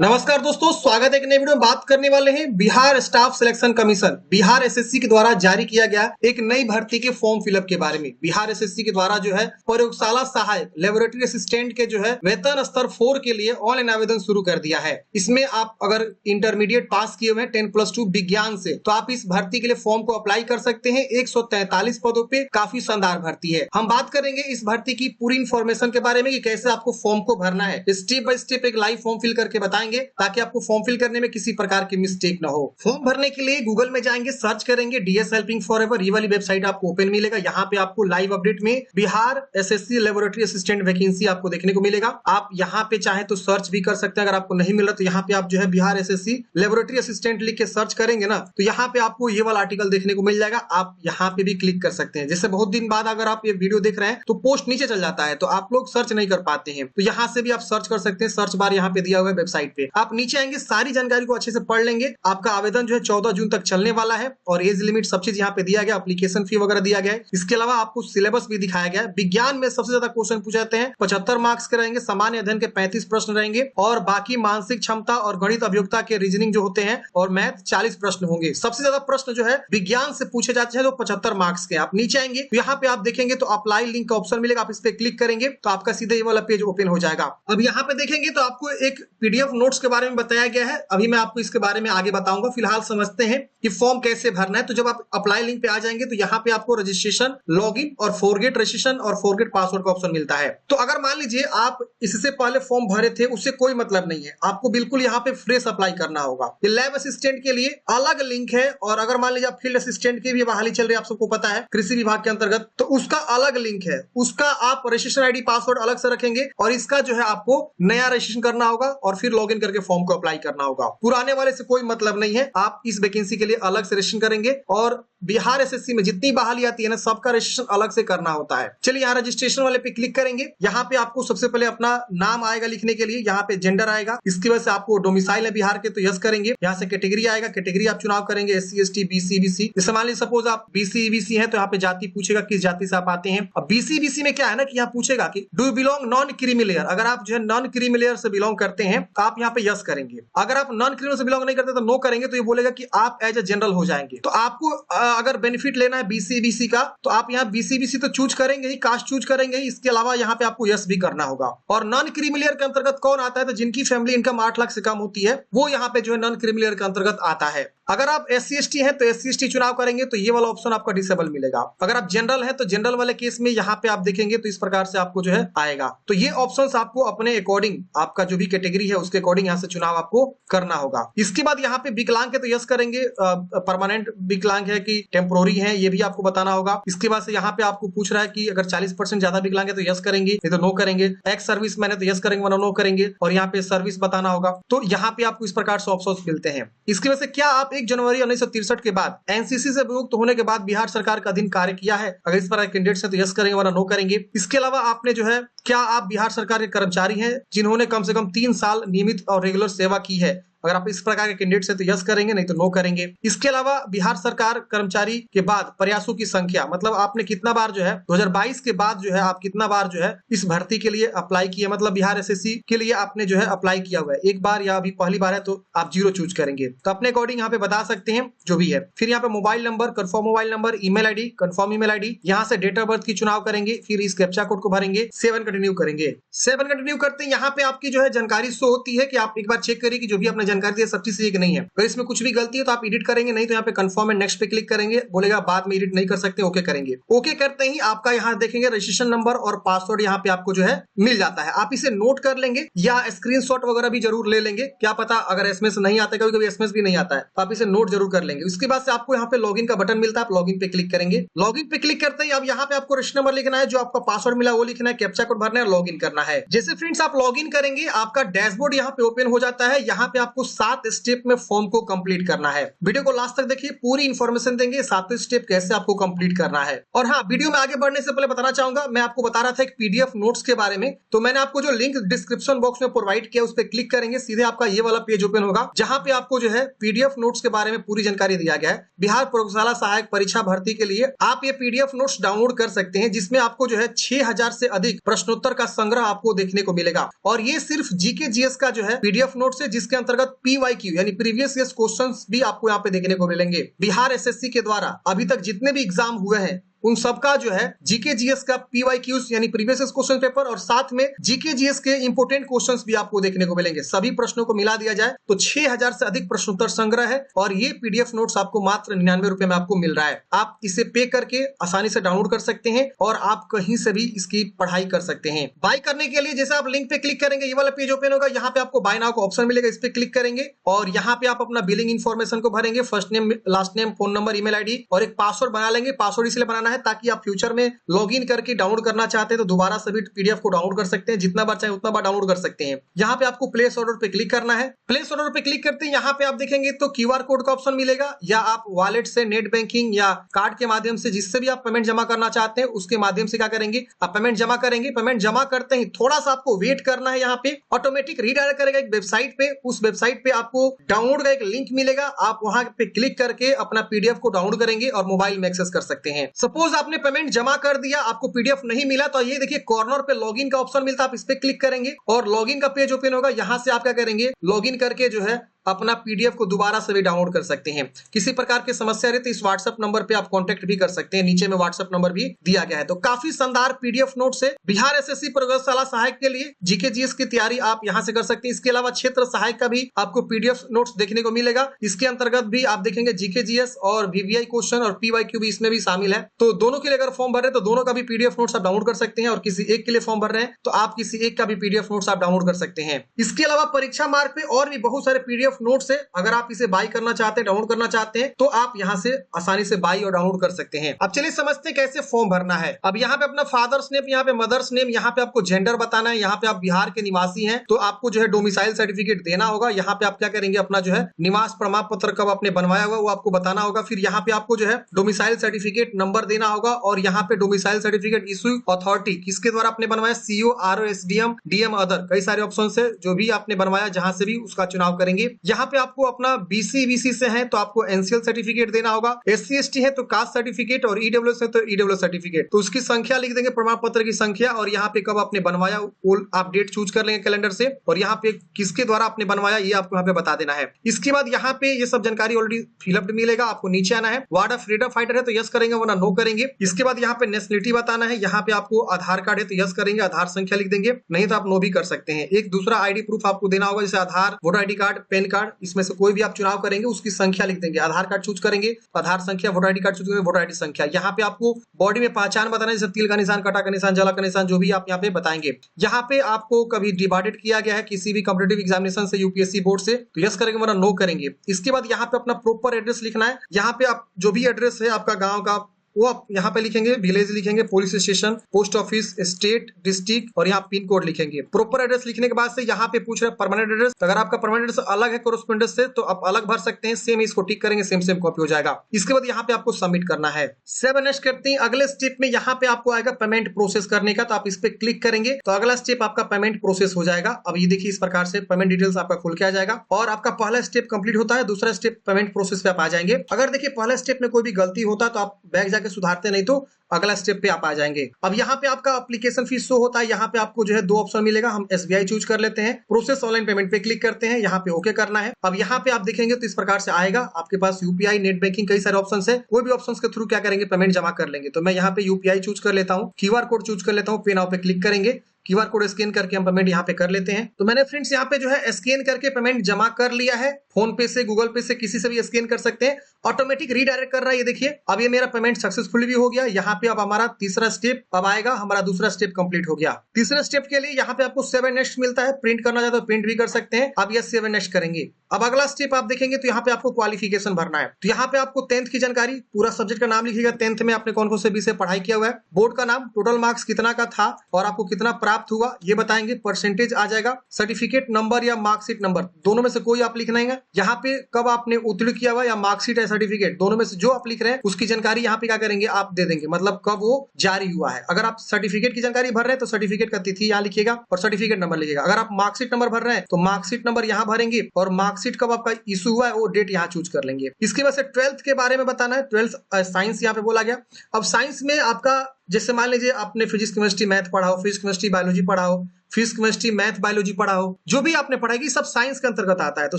नमस्कार दोस्तों, स्वागत है एक नए वीडियो में। बात करने वाले हैं Bihar staff selection commission Bihar SSC के द्वारा जारी किया गया एक नई भर्ती के फॉर्म फिलअप के बारे में। बिहार एसएससी के द्वारा जो है प्रयोगशाला सहायक लेबोरेटरी असिस्टेंट के जो है वेतन स्तर 4 के लिए ऑनलाइन आवेदन शुरू कर दिया है। इसमें आप अगर इंटरमीडिएट पास किए हुए हैं 10+2 विज्ञान से तो आप इस भर्ती के लिए फॉर्म को अप्लाई कर सकते हैं। 143 पदों पे काफी शानदार भर्ती है। हम बात करेंगे इस भर्ती की पूरी इंफॉर्मेशन के बारे में कि कैसे आपको फॉर्म को भरना है। स्टेप बाय स्टेप एक लाइव फॉर्म फिल करके बताएंगे ताकि आपको फॉर्म फिल करने में किसी प्रकार की मिस्टेक ना हो। फॉर्म भरने के लिए गूगल में जाएंगे, सर्च करेंगे डीएस हेल्पिंग फॉरएवर, ये वाली वेबसाइट आपको ओपन मिलेगा। यहाँ पे आपको लाइव अपडेट में Bihar SSC laboratory assistant vacancy आपको देखने को मिलेगा। आप यहाँ पे चाहे तो सर्च भी कर सकते हैं। अगर आपको नहीं मिल रहा तो यहाँ पे आप जो है बिहार एसएससी लेबोरेटरी असिस्टेंट लिख के सर्च करेंगे ना तो यहाँ पे आपको ये वाला आर्टिकल देखने को मिल जाएगा। आप यहाँ पे भी क्लिक कर सकते हैं। जैसे बहुत दिन बाद अगर आप ये वीडियो देख रहे हैं तो पोस्ट नीचे चल जाता है तो आप लोग सर्च नहीं कर पाते हैं, तो यहाँ से भी आप सर्च कर सकते हैं। सर्च बार यहाँ पे दिया हुआ है वेबसाइट पे। आप नीचे आएंगे, सारी जानकारी को अच्छे से पढ़ लेंगे। आपका आवेदन जो है 14 जून तक चलने वाला है और एज लिमिट सब चीज यहाँ पे दिया गया, एप्लीकेशन फी वगैरह दिया गया है। इसके अलावा आपको सिलेबस भी दिखाया गया है। विज्ञान में सबसे ज्यादा क्वेश्चन पूछे जाते हैं, 75 मार्क्स के रहेंगे। सामान्य अध्ययन के 35 प्रश्न रहेंगे और बाकी मानसिक क्षमता और गणित अभियोगिता के रीजनिंग जो होते हैं और मैथ 40 प्रश्न होंगे। सबसे ज्यादा प्रश्न जो है विज्ञान से पूछे जाते हैं जो 75 मार्क्स के। आप नीचे आएंगे तो यहाँ पे आप देखेंगे तो अप्लाई लिंक का ऑप्शन मिलेगा। आप इस पे क्लिक करेंगे तो आपका सीधे ये वाला पेज ओपन हो जाएगा। अब यहाँ पे देखेंगे तो आपको एक पीडीएफ नोट्स के बारे में बताया गया है। अभी मैं आपको इसके बारे में आगे बताऊंगा। फिलहाल समझते हैं कि फॉर्म कैसे भरना है। तो जब आप अप्लाई लिंक पे आ जाएंगे तो यहाँ पे आपको रजिस्ट्रेशन, लॉगिन और फॉरगेट रजिस्ट्रेशन और फॉरगेट पासवर्ड का ऑप्शन मिलता है। तो अगर मान लीजिए आप इससे पहले फॉर्म भरे थे, उससे कोई मतलब नहीं है। आपको बिल्कुल यहाँ पे फ्रेश अप्लाई करना होगा। ये लैब असिस्टेंट के लिए अलग लिंक है और अगर मान लीजिए आप फील्ड असिस्टेंट की भी बहाली चल रही है, आप सबको पता है कृषि विभाग के अंतर्गत, तो उसका अलग लिंक है। उसका आप रजिस्ट्रेशन आईडी पासवर्ड अलग से रखेंगे और इसका जो है आपको नया रजिस्ट्रेशन करना होगा और फिर लॉगिन करके फॉर्म को अप्लाई करना होगा। पुराने वाले से कोई मतलब नहीं है। आप इस वैकेंसी के लिए अलग से रजिस्ट्रेशन करेंगे और बिहार एसएससी में जितनी बहाली आती है ना, सबका रजिस्ट्रेशन अलग से करना होता है। चलिए यहाँ रजिस्ट्रेशन वाले पे क्लिक करेंगे। यहाँ पे आपको सबसे पहले अपना नाम आएगा लिखने के लिए, यहाँ पे जेंडर आएगा। इसकी वजह से आपको डोमिसाइल है बिहार के तो यस करेंगे। यहाँ से कैटेगरी आएगा, कैटेगरी आप चुनाव करेंगे एससी एसटी बीसी ईबीसी। जैसे मान लीजिए सपोज आप बीसी ईबीसी है तो यहाँ पे जाति पूछेगा किस जाति से आप आते हैं। अब बीसी ईबीसी में क्या है ना कि यहाँ पूछेगा कि do you belong non creamy layer. अगर आप जो है नॉन क्रीमी लेयर से बिलोंग करते हैं तो आप यहाँ पे यस करेंगे। अगर आप नॉन क्रीमी से बिलोंग नहीं करते तो नो करेंगे। तो ये बोलेगा कि आप एज ए जनरल हो जाएंगे। तो आपको अगर बेनिफिट लेना है बीसी का तो आप यहाँ बीसी तो चूज करेंगे ही, कास्ट चूज करेंगे ही। इसके अलावा यहाँ पे आपको यस भी करना होगा। और नॉन क्रीमिलियर के अंतर्गत कौन आता है तो जिनकी फैमिली इनकम 8 लाख से कम होती है वो यहाँ पे जो है नॉन क्रीमिलियर के अंतर्गत आता है। अगर आप एससी एसटी हैं तो एससी एसटी चुनाव करेंगे तो ये वाला ऑप्शन आपका डिसेबल मिलेगा। अगर आप जनरल हैं तो जनरल वाले केस में यहाँ पे आप देखेंगे तो इस प्रकार से आपको जो है आएगा। तो ये ऑप्शंस आपको अपने अकॉर्डिंग, आपका जो भी कैटेगरी है उसके अकॉर्डिंग यहाँ से चुनाव आपको करना होगा। इसके बाद यहाँ पे विकलांग है तो यस करेंगे। परमानेंट विकलांग है कि टेम्पोररी है ये भी आपको बताना होगा। इसके बाद से यहाँ पे आपको पूछ रहा है कि अगर 40% ज्यादा विकलांग है तो यस करेंगे, नहीं तो नो करेंगे। एक्स सर्विस मैन है तो यस करेंगे वरना नो करेंगे। और यहाँ पे सर्विस बताना होगा। तो यहाँ पे आपको इस प्रकार से ऑप्शन मिलते हैं। इसकी वजह से क्या आप 1 जनवरी 1963 के बाद एनसीसी से विमुक्त होने के बाद बिहार सरकार का अधीन कार्य किया है। अगर इस प्रकार कैंडिडेट्स है तो यस करेंगे वरना नो करेंगे। इसके अलावा आपने जो है क्या आप बिहार सरकार के कर्मचारी हैं जिन्होंने कम से कम 3 साल नियमित और रेगुलर सेवा की है। अगर आप इस प्रकार के कैंडिडेट से तो यस करेंगे, नहीं तो नो करेंगे। इसके अलावा बिहार सरकार कर्मचारी के बाद प्रयासों की संख्या, मतलब आपने कितना बार जो है 2022 के बाद जो है आप कितना बार जो है इस भर्ती के लिए अप्लाई किया, मतलब बिहार एसएससी के लिए आपने जो है अप्लाई किया हुआ है एक बार या अभी पहली बार है तो आप 0 चूज करेंगे। तो अपने अकॉर्डिंग यहाँ पे बता सकते हैं जो भी है। फिर यहाँ पे mobile number, confirm mobile number, email ID, confirm email ID, यहाँ से डेट ऑफ बर्थ की चुनाव करेंगे। फिर इस कैप्चा कोड को भरेंगे, 7 कंटिन्यू करेंगे। 7 कंटिन्यू करते हैं यहाँ पे आपकी जो है जानकारी शो होती है कि आप एक बार चेक करिए कि जो भी आपने जानकारी दी है सब चीज कि नहीं है। अगर इसमें कुछ भी गलती है तो आप एडिट करेंगे, नहीं तो यहाँ पे कंफर्म एंड नेक्स्ट पे क्लिक करेंगे। बोलेगा बाद में एडिट नहीं कर सकते, ओके करेंगे। ओके करते ही आपका यहाँ देखेंगे रजिस्ट्रेशन नंबर और पासवर्ड यहाँ पे आपको जो है मिल जाता है। आप इसे नोट कर लेंगे या स्क्रीनशॉट वगैरह भी जरूर ले लेंगे। क्या पता अगर एसएमएस नहीं आता है, कभी कभी एसएमएस भी नहीं आता है, तो आप इसे नोट जरूर कर लेंगे। उसके बाद से आपको यहाँ पे लॉगिन का बटन मिलता है, आप लॉगिन पे क्लिक करेंगे। लॉगिन पे क्लिक करते ही अब यहाँ पे आपको रजिस्टर नंबर लिखना है, जो आपका पासवर्ड मिला वो लिखना है, कैप्चा कोड भरना है और लॉगिन करना है। जैसे फ्रेंड्स आप लॉगिन करेंगे आपका डैशबोर्ड यहाँ पे ओपन हो जाता है। यहाँ पे आपको आपको 7 स्टेप में फॉर्म को कंप्लीट करना है। वीडियो को लास्ट तक देखिए, पूरी इंफॉर्मेशन देंगे 7 स्टेप कैसे आपको कंप्लीट करना है। और हाँ, वीडियो में आगे बढ़ने से पहले बताना चाहूंगा, मैं आपको बता रहा था एक पीडीएफ नोट्स के बारे में, तो मैंने आपको जो लिंक डिस्क्रिप्शन बॉक्स में प्रोवाइड किया उस पर क्लिक करेंगे, सीधे आपका ये वाला पेज ओपन होगा जहां पे आपको जो है पीडीएफ नोट्स के बारे में पूरी जानकारी दिया गया है। बिहार प्रयोगशाला सहायक परीक्षा भर्ती के लिए आप ये पीडीएफ नोट्स डाउनलोड कर सकते हैं, जिसमें आपको जो है 6000 से अधिक प्रश्नोत्तर का संग्रह आपको देखने को मिलेगा। और ये सिर्फ जीके जीएस का जो है पीडीएफ नोट्स है, जिसके अंतर्गत पीवाईक्यू यानी प्रीवियस ईयर क्वेश्चंस भी आपको यहाँ पे देखने को मिलेंगे। बिहार एसएससी के द्वारा अभी तक जितने भी एग्जाम हुए हैं उन सबका जो है जीके जीएस का पीवाईक्यूज यानी प्रीवियस क्वेश्चन पेपर और साथ में जीके जीएस के इंपोर्टेंट क्वेश्चंस भी आपको देखने को मिलेंगे। सभी प्रश्नों को मिला दिया जाए तो 6000 से अधिक प्रश्नोत्तर संग्रह है और ये पीडीएफ नोट्स आपको मात्र 99 रुपए में आपको मिल रहा है। आप इसे पे करके आसानी से डाउनलोड कर सकते हैं और आप कहीं से भी इसकी पढ़ाई कर सकते हैं। बाय करने के लिए जैसे आप लिंक पे क्लिक करेंगे, ये वाला पेज ओपन होगा, यहाँ पे आपको बाय नाउ का ऑप्शन मिलेगा, इस पे क्लिक करेंगे और यहाँ पे आप अपना बिलिंग इन्फॉर्मेशन को भरेंगे, first name, last name, phone number, email ID और एक पासवर्ड बना लेंगे। पासवर्ड इसलिए बनाना है ताकि आप फ्यूचर में लॉगिन करके डाउनलोड करना चाहते हैं तो दोबारा से भी पीडीएफ को डाउनलोड कर सकते हैं, जितना बार चाहे उतना बार डाउनलोड कर सकते हैं। यहाँ पे आपको प्लेस ऑर्डर पे क्लिक करना है। प्लेस ऑर्डर पे क्लिक करते हैं यहाँ पे आप देखेंगे तो क्यूआर कोड का ऑप्शन मिलेगा, या आप वॉलेट से, नेट बैंकिंग या कार्ड के माध्यम से जिससे भी आप पेमेंट जमा करना चाहते हैं उसके माध्यम से क्या करेंगे, आप पेमेंट जमा करेंगे। पेमेंट जमा करते ही थोड़ा सा आपको वेट करना है, यहाँ पे ऑटोमेटिक रीडायरेक्ट करेगा एक वेबसाइट पे। उस वेबसाइट पे आपको डाउनलोड का एक लिंक मिलेगा, आप वहां पे क्लिक करके अपना पीडीएफ को डाउनलोड करेंगे और मोबाइल में एक्सेस कर सकते हैं। सपोज आपने पेमेंट जमा कर दिया, आपको पीडीएफ नहीं मिला, तो ये देखिए कॉर्नर पे लॉगिन का ऑप्शन मिलता है, आप इस पे क्लिक करेंगे और लॉगिन का पेज ओपन होगा। यहां से आप क्या करेंगे, लॉगिन करके जो है अपना पीडीएफ को दोबारा से भी डाउनलोड कर सकते हैं। किसी प्रकार की समस्या रहे तो इस व्हाट्सएप नंबर पे आप कांटेक्ट भी कर सकते हैं, नीचे में व्हाट्सएप नंबर भी दिया गया है। तो काफी शानदार पीडीएफ नोट्स है बिहार एसएससी प्रयोगशाला सहायक के लिए। जीके जीएस की तैयारी आप यहां से कर सकते हैं। इसके अलावा क्षेत्र सहायक का भी आपको पीडीएफ नोट्स देखने को मिलेगा। इसके अंतर्गत भी आप देखेंगे जीके जीएस और वीवीआई क्वेश्चन और पीवाईक्यू भी इसमें भी शामिल है। तो दोनों के लिए अगर फॉर्म भर रहे हैं तो दोनों का भी पीडीएफ नोट्स आप डाउनलोड कर सकते हैं, और किसी एक के लिए फॉर्म भर रहे हैं तो आप किसी एक का भी पीडीएफ नोट्स आप डाउनलोड कर सकते हैं। इसके अलावा परीक्षा मार्ग पे और भी बहुत सारे पीडीएफ नोट्स है। अगर आप इसे बाय करना चाहते हैं, डाउनलोड करना चाहते हैं तो आप यहां से आसानी से बाय और डाउनलोड कर सकते हैं। अब चलिए समझते हैं कैसे फॉर्म भरना है। अब यहाँ पे अपना फादर्स नेम, यहाँ पे मदर्स नेम, यहाँ पे आपको जेंडर बताना है। यहाँ पे आप बिहार के निवासी हैं तो आपको जो है डोमिसाइल सर्टिफिकेट देना होगा। यहाँ पे आप क्या करेंगे, अपना जो है निवास प्रमाण पत्र कब आपने बनवाया हुआ वो आपको बताना होगा। फिर यहाँ पे आपको जो है डोमिसाइल सर्टिफिकेट नंबर देना होगा और यहाँ पे डोमिसाइल सर्टिफिकेट इशू अथॉरिटी किसके द्वारा आपने बनवाया, CO, RO, SDM, DM, other, कई सारे ऑप्शन है जो भी आपने बनवाया, जहां से भी उसका चुनाव करेंगे। यहाँ पे आपको अपना बीसी से है तो आपको एनसीएल सर्टिफिकेट देना होगा, एससी एसटी है तो कास्ट सर्टिफिकेट और ईडब्ल्यूएस है तो ईडब्ल्यूएस सर्टिफिकेट। तो उसकी संख्या लिख देंगे, प्रमाण पत्र की संख्या, और यहाँ पे कब आपने बनवाया वो आप डेट चूज कर लेंगे कैलेंडर से, और यहाँ पे किसके द्वारा आपने बनवाया ये आपको यहाँ पे बता देना है। इसके बाद यहाँ पे ये सब जानकारी ऑलरेडी फिलअप मिलेगा, आपको नीचे आना है। वार्ड ऑफ फ्रीडम फाइटर है तो यस करेंगे वरना नो करेंगे। इसके बाद यहाँ पे नेशनलिटी बताना है, यहाँ पे आपको आधार कार्ड है तो यस करेंगे, आधार संख्या लिख देंगे, नहीं तो आप नो भी कर सकते हैं। एक दूसरा आईडी प्रूफ आपको देना होगा, जैसे Aadhaar, voter ID card, PAN card, इसमें से कोई भी आप चुनाव करेंगे उसकी संख्या लिख देंगे। आधार कार्ड चूज करेंगे, आधार संख्या, वोटर आईडी कार्ड चूज करेंगे, वोटर आईडी संख्या। यहाँ पे आपको बॉडी में पहचान बताना है, जैसे तिल का निशान, कांटा का निशान, जला का निशान, जो भी आप यहाँ पे बताएंगे। यहाँ पे आपको कभी डिवाइडेड किया गया है किसी भी कॉम्पिटिटिव एग्जामिनेशन से, यूपीएससी बोर्ड से, तो यस करेंगे वरना नो करेंगे। इसके बाद यहाँ पे अपना प्रॉपर एड्रेस लिखना है। यहाँ पे आप जो भी एड्रेस है आपका गाँव का वो आप यहाँ पे लिखेंगे, विलेज लिखेंगे, police station, post office, state, district और यहाँ पिन कोड लिखेंगे। प्रॉपर एड्रेस लिखने के बाद से यहाँ पे पूछ रहे हैं परमानेंट एड्रेस, तो अगर आपका परमानेंट एड्रेस अलग है कोरेस्पोंडेंस से तो आप अलग भर सकते हैं, सेम इसको टिक करेंगे, सेम कॉपी हो जाएगा। इसके बाद यहाँ पे आपको सबमिट करना है। सेव नेक्स्ट करते हैं। अगले स्टेप में यहाँ पे आपको आएगा पेमेंट प्रोसेस करने का, तो आप इस पे क्लिक करेंगे तो अगला स्टेप आपका पेमेंट प्रोसेस हो जाएगा। अब ये देखिए इस प्रकार से पेमेंट डिटेल्स आपका खुल के आ जाएगा और आपका पहला स्टेप कंप्लीट होता है। दूसरा स्टेप पेमेंट प्रोसेस पे आप आ जाएंगे। अगर देखिए पहला स्टेप में कोई भी गलती होता है तो आप बैक जाके सुधारते, नहीं तो अगला स्टेप पे आप आ जाएंगे। अब यहाँ पे आपका एप्लीकेशन फीस शो होता है। यहाँ पे आपको जो है दो ऑप्शन मिलेगा, हम एसबीआई चूज कर लेते हैं। प्रोसेस ऑनलाइन पेमेंट पे क्लिक करते हैं, यहाँ पे ओके करना है। अब यहाँ पे आप देखेंगे तो इस प्रकार से आएगा, आपके पास यूपीआई, नेट बैंकिंग, कई सारे ऑप्शन है। कोई भी ऑप्शन के थ्रू क्या करेंगे, पेमेंट जमा कर लेंगे। तो मैं यहाँ पे यूपीआई चूज कर लेता हूँ, क्यूआर कोड चूज कर लेता हूँ, पे नाउ पे क्लिक करेंगे, क्यूआर कोड स्कैन करके हम पेमेंट यहाँ पे कर लेते हैं। तो मैंने फ्रेंड्स यहाँ पे जो है स्कैन करके पेमेंट जमा कर लिया है। फोन पे से, गूगल पे से, किसी से भी स्कैन कर सकते हैं। ऑटोमेटिक रीडायरेक्ट कर रहा है, ये देखिए। अब ये मेरा पेमेंट सक्सेसफुल भी हो गया। यहाँ पे अब हमारा तीसरा स्टेप अब आएगा, हमारा दूसरा स्टेप कंप्लीट हो गया। तीसरे स्टेप के लिए यहाँ पे आपको सेव नेक्स्ट मिलता है, प्रिंट करना चाहते हो प्रिंट भी कर सकते हैं। अब ये सेव नेक्स्ट करेंगे। अब अगला स्टेप आप देखेंगे तो यहाँ पे आपको क्वालिफिकेशन भरना है। तो यहाँ पे आपको 10th की जानकारी, पूरा सब्जेक्ट का नाम लिखिएगा, 10th में आपने कौन कौन से विषय पढ़ाई किया हुआ है, बोर्ड का नाम, टोटल मार्क्स कितना का था और आपको कितना प्राप्त हुआ ये बताएंगे, परसेंटेज आ जाएगा, सर्टिफिकेट नंबर या मार्कशीट नंबर, दोनों में से कोई आप लिखना है। यहाँ पे कब आपने उत्तीर्ण किया हुआ या मार्कशीट या सर्टिफिकेट, दोनों में से जो आप लिख रहे हैं उसकी जानकारी यहाँ पे क्या करेंगे आप दे देंगे, मतलब कब वो जारी हुआ है। अगर आप सर्टिफिकेट की जानकारी भर रहे हैं तो सर्टिफिकेट का तिथि यहाँ लिखिएगा और सर्टिफिकेट नंबर लिखिएगा। अगर आप मार्कशीट नंबर भर रहे हैं तो मार्कशीट नंबर यहाँ भरेंगे और मार्कशीट कब आपका इशू हुआ है वो डेट यहाँ चूज कर लेंगे। इसके बाद से 12th के बारे में बताना है। 12th साइंस यहाँ पे बोला गया। अब साइंस में आपका जैसे मान लीजिए आपने फिजिक्स केमिस्ट्री मैथ पढ़ा हो, फिजिक्स केमिस्ट्री बायोलॉजी पढ़ा हो, फिजिक्स केमिस्ट्री मैथ बायोलॉजी पढ़ा हो, जो भी आपने पढ़ाई की सब साइंस के अंतर्गत आता है। तो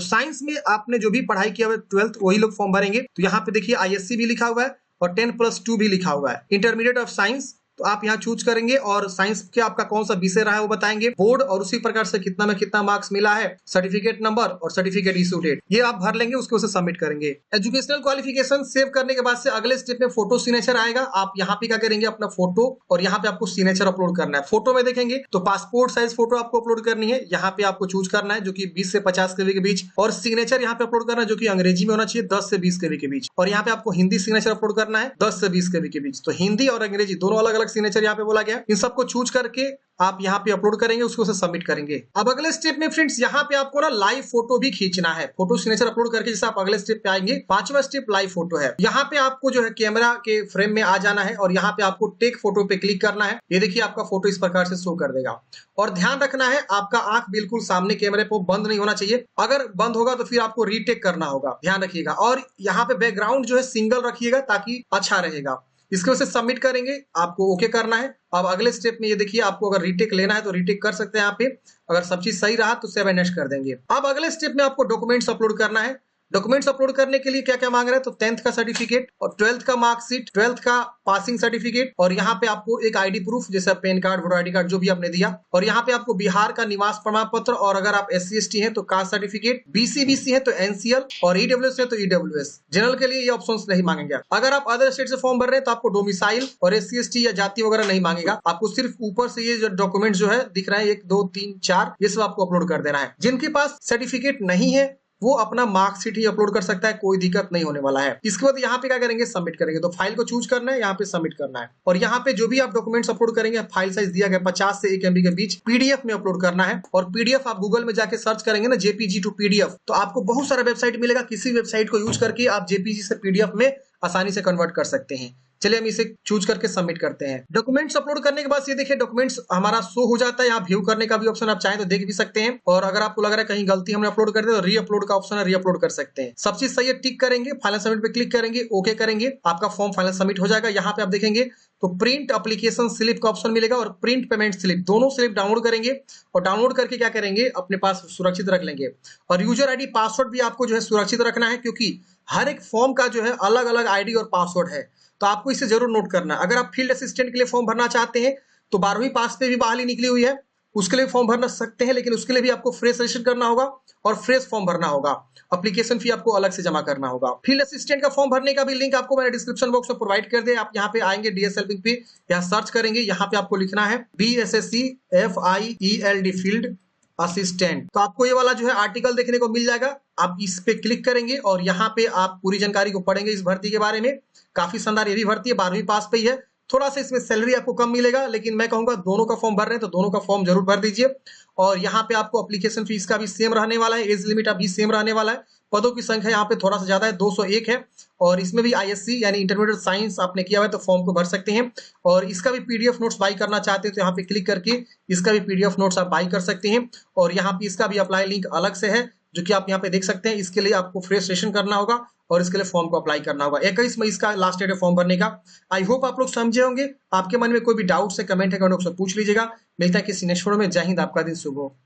साइंस में आपने जो भी पढ़ाई किया हुआ 12th वही लोग फॉर्म भरेंगे। तो यहाँ पे देखिए ISC भी लिखा हुआ है और 10+2 भी लिखा हुआ है, इंटरमीडिएट ऑफ साइंस। तो आप यहाँ चूज करेंगे और साइंस के आपका कौन सा विषय रहा है वो बताएंगे, बोर्ड और उसी प्रकार से कितना में कितना मार्क्स मिला है, सर्टिफिकेट नंबर और सर्टिफिकेट इशू डेट, ये आप भर लेंगे, उसके उसे सबमिट करेंगे। एजुकेशनल क्वालिफिकेशन सेव करने के बाद से अगले स्टेप में फोटो सिग्नेचर आएगा। आप यहाँ पे क्या करेंगे, अपना फोटो और यहाँ पे आपको सिग्नेचर अपलोड करना है। फोटो में देखेंगे तो पासपोर्ट साइज फोटो आपको अपलोड करनी है, यहाँ पे आपको चूज करना है जो कि 20 से 50 केबी के बीच, और सिग्नेचर यहाँ पे अपलोड करना है जो कि अंग्रेजी में होना चाहिए 10 से 20 केबी के बीच, और यहाँ पे आपको हिंदी सिग्नेचर अपलोड करना है 10 से 20 केबी के बीच। तो हिंदी और अंग्रेजी दोनों अलग अलग सिग्नेचर यहाँ पे बोला गया। इन सबको चूज करके आप यहाँ पे अपलोड करेंगे, उसको से सबमिट करेंगे। अब अगले स्टेप में फ्रेंड्स यहाँ पे आपको ना लाइव फोटो भी खींचना है। फोटो सिग्नेचर अपलोड करके जैसे आप अगले स्टेप पे आएंगे, 5वां स्टेप लाइव फोटो है। यहाँ पे आपको जो है कैमरा के फ्रेम में आ जाना है और यहाँ पे आपको टेक फोटो पे क्लिक करना है। ये देखिए आपका फोटो इस प्रकार से शो कर देगा, और ध्यान रखना है आपका आंख बिल्कुल सामने कैमरे पर बंद नहीं होना चाहिए। अगर बंद होगा तो फिर आपको रीटेक करना होगा, ध्यान रखिएगा। और यहाँ पे बैकग्राउंड जो है सिंगल रखिएगा ताकि अच्छा रहेगा। इसके वजह से सबमिट करेंगे, आपको ओके करना है। अब अगले स्टेप में ये देखिए आपको अगर रीटेक लेना है तो रीटेक कर सकते हैं यहाँ पे, अगर सब चीज सही रहा तो सेव एंड नेक्स्ट कर देंगे। अब अगले स्टेप में आपको डॉक्यूमेंट्स अपलोड करना है। डॉक्यूमेंट्स अपलोड करने के लिए क्या क्या मांग रहा है, तो 10th का सर्टिफिकेट और 12th का मार्कशीट, 12th का पासिंग सर्टिफिकेट, और यहाँ पे आपको एक आईडी प्रूफ जैसे PAN card, voter ID card जो भी आपने दिया, और यहाँ पे आपको बिहार का निवास प्रमाण पत्र, और अगर आप SC/ST हैं तो कास्ट सर्टिफिकेट, BC/BC है तो NCL, और EWS है तो EWS। जनरल के लिए ये ऑप्शंस नहीं मांगेंगे। अगर आप अदर स्टेट से फॉर्म भर रहे हैं तो आपको डोमिसाइल और SC/ST या जाति वगैरह नहीं मांगेगा। आपको सिर्फ ऊपर से ये जो डॉक्यूमेंट जो है दिख रहा है 1 2 3 4, ये सब आपको अपलोड कर देना है। जिनके पास सर्टिफिकेट नहीं है वो अपना मार्कशीट ही अपलोड कर सकता है, कोई दिक्कत नहीं होने वाला है। इसके बाद यहाँ पे क्या करेंगे, सबमिट करेंगे। तो फाइल को चूज करना है, यहाँ पे सबमिट करना है, और यहाँ पे जो भी आप डॉक्यूमेंट्स अपलोड करेंगे, फाइल साइज दिया गया 50 से 1 MB के बीच, PDF में अपलोड करना है। और PDF आप गूगल में जाके सर्च करेंगे ना JPG to PDF, तो आपको बहुत सारा वेबसाइट मिलेगा। किसी वेबसाइट को यूज करके आप JPG से PDF में आसानी से कन्वर्ट कर सकते हैं। चलिए हम इसे चूज करके सबमिट करते हैं। डॉक्यूमेंट्स अपलोड करने के बाद ये देखिए डॉक्यूमेंट्स हमारा शो हो जाता है। यहाँ व्यू करने का भी ऑप्शन, आप चाहें तो देख भी सकते हैं, और अगर आपको लग रहा है कहीं गलती हमने अपलोड कर दी तो री अपलोड का ऑप्शन है, री अपलोड कर सकते हैं। सब चीज सही है, टिक करेंगे, फाइनल सबमिट पे क्लिक करेंगे, ओके करेंगे, आपका फॉर्म फाइनल सबमिट हो जाएगा। यहाँ पे आप देखेंगे तो प्रिंट एप्लीकेशन स्लिप का ऑप्शन मिलेगा और प्रिंट पेमेंट स्लिप, दोनों स्लिप डाउनलोड करेंगे, और डाउनलोड करके क्या करेंगे अपने पास सुरक्षित रख लेंगे। और यूजर आईडी पासवर्ड भी आपको जो है सुरक्षित रखना है, क्योंकि हर एक फॉर्म का जो है अलग अलग आईडी और पासवर्ड है, तो आपको इसे जरूर नोट करना है। अगर आप फील्ड असिस्टेंट के लिए फॉर्म भरना चाहते हैं तो 12वीं पास पे भी बहाली निकली हुई है, उसके लिए फॉर्म भरना सकते हैं, लेकिन उसके लिए भी आपको फ्रेश रजिस्टर करना होगा और फ्रेश फॉर्म भरना होगा। एप्लीकेशन फी आपको अलग से जमा करना होगा। फील्ड असिस्टेंट का फॉर्म भरने का भी लिंक आपको मैंने डिस्क्रिप्शन बॉक्स में प्रोवाइड कर दिया। आप यहाँ पे आएंगे DS हेल्पिंग पे, यहाँ सर्च करेंगे, यहाँ पे आपको लिखना है BSSC FIELD फील्ड असिस्टेंट। तो आपको ये वाला जो है आर्टिकल देखने को मिल जाएगा। आप इस पे क्लिक करेंगे और यहाँ पे आप पूरी जानकारी को पढ़ेंगे इस भर्ती के बारे में। काफी शानदार ये भी भर्ती है, 12वीं पास पे ही है। थोड़ा सा इसमें सैलरी आपको कम मिलेगा, लेकिन मैं कहूंगा दोनों का फॉर्म भर रहे हैं तो दोनों का फॉर्म जरूर भर दीजिए। और यहाँ पे आपको एप्लीकेशन फीस का भी सेम रहने वाला है, एज लिमिट अभी सेम रहने वाला है। पदों की संख्या यहाँ पे थोड़ा सा ज्यादा है, 201 है, और इसमें भी ISC यानी इंटरमीडिएट साइंस आपने किया हुआ है तो फॉर्म को भर सकते हैं। और इसका भी PDF नोट्स बाई करना चाहते हैं तो यहाँ पे क्लिक करके इसका भी PDF नोट्स आप बाई कर सकते हैं। और यहाँ पे इसका भी अप्लाई लिंक अलग से है जो कि आप यहाँ पे देख सकते हैं। इसके लिए आपको फ्रेश रजिस्ट्रेशन करना होगा और इसके लिए फॉर्म को अप्लाई करना होगा। 21 मई इसका लास्ट डेट है फॉर्म भरने का। आई होप आप लोग समझे होंगे। आपके मन में कोई भी डाउट है, कमेंट है, कमेंट बॉक्स में पूछ लीजिएगा। मिलता है किसी नेक्स्ट वीडियो में। जय हिंद, आपका दिन शुभ हो।